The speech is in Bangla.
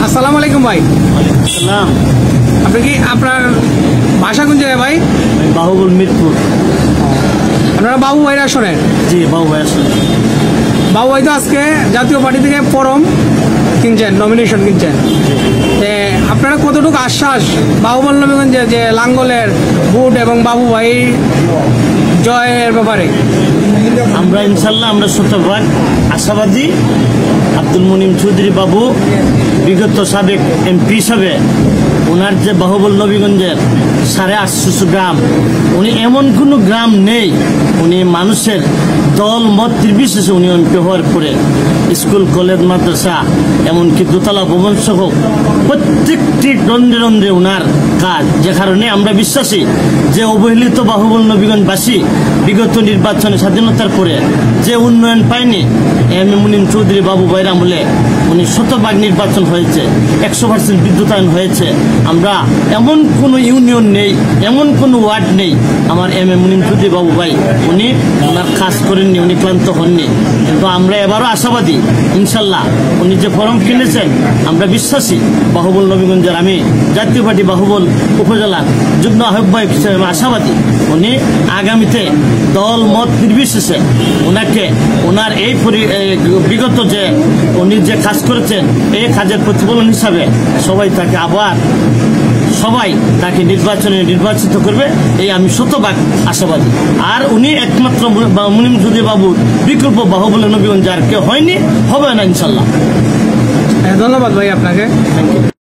আসসালামু আলাইকুম ভাই। ওয়ালাইকুম আসসালাম। আপনি কি আপনার বাসা কোন জায়গায় ভাই? বাহুবল মিরপুর। আপনারা বাবু ভাইরা শোনেন? জি বাবু ভাই আসলে বাবু ভাই তো আজকে জাতীয় পার্টি থেকে ফরম কিনছেন, নমিনেশন কিনছেন। আপনারা কতটুকু আশ্বাস বাহুবল নবীগঞ্জে যে লাঙ্গলের ভোট এবং বাবু ভাই জয়ের ব্যাপারে? আমরা ইনশাল্লাহ আমরা শতভাগ আশাবাদী। আব্দুল মুনিম চৌধুরী বাবু বিগত সাবেক এমপি হিসাবে ওনার যে বাহুবল নবীগঞ্জের 850 গ্রাম, উনি এমন কোনো গ্রাম নেই উনি মানুষের দল মত নির্বিশেষে উনি এমপি হওয়ার পরে স্কুল কলেজ মাদ্রাসা এমনকি দোতলা ভবন সহ প্রত্যেকটি রন্ধ্রে রন্ধ্রে ওনার কাজ, যে কারণে আমরা বিশ্বাসী যে অবহেলিত বাহুবল নবীগঞ্জবাসী বিগত নির্বাচনে স্বাধীনতার পরে যে উন্নয়ন পায়নি এম এ মুনিম চৌধুরী বাবু ভাইয়ের আমলে উনি শতভাগ নির্বাচন হয়েছে, 100% বিদ্যুতায়ন হয়েছে। আমরা এমন কোনো ইউনিয়ন নেই, এমন কোনো ওয়ার্ড নেই আমার এম এ মুনিম চৌধুরী বাবু ভাই উনি ওনার কাজ করেননি, উনি ক্লান্ত হননি। কিন্তু আমরা এবারও আশাবাদী ইনশাল্লাহ উনি যে ফরম কিনেছেন আমরা বিশ্বাসী বাহুবল নবীগঞ্জের আমি জাতীয় পার্টি বাহুবল উপজেলা যুগ্ম আহ্বায়ক হিসেবে আশাবাদী উনি আগামীতে দল মত নির্বিশেষে ওনাকে ওনার এই বিগত যে উনি যে কাজ করেছেন এই কাজের প্রতিফলন হিসাবে সবাই তাকে নির্বাচিত করবে, এই আমি শতভাগ আশাবাদী। আর উনি একমাত্র মুনিম চৌধুরী বাবুর বিকল্প বাহুবল নবীগঞ্জ আর কেউ হয়নি, হবে না ইনশাল্লাহ। ধন্যবাদ ভাই আপনাকে। Thank you.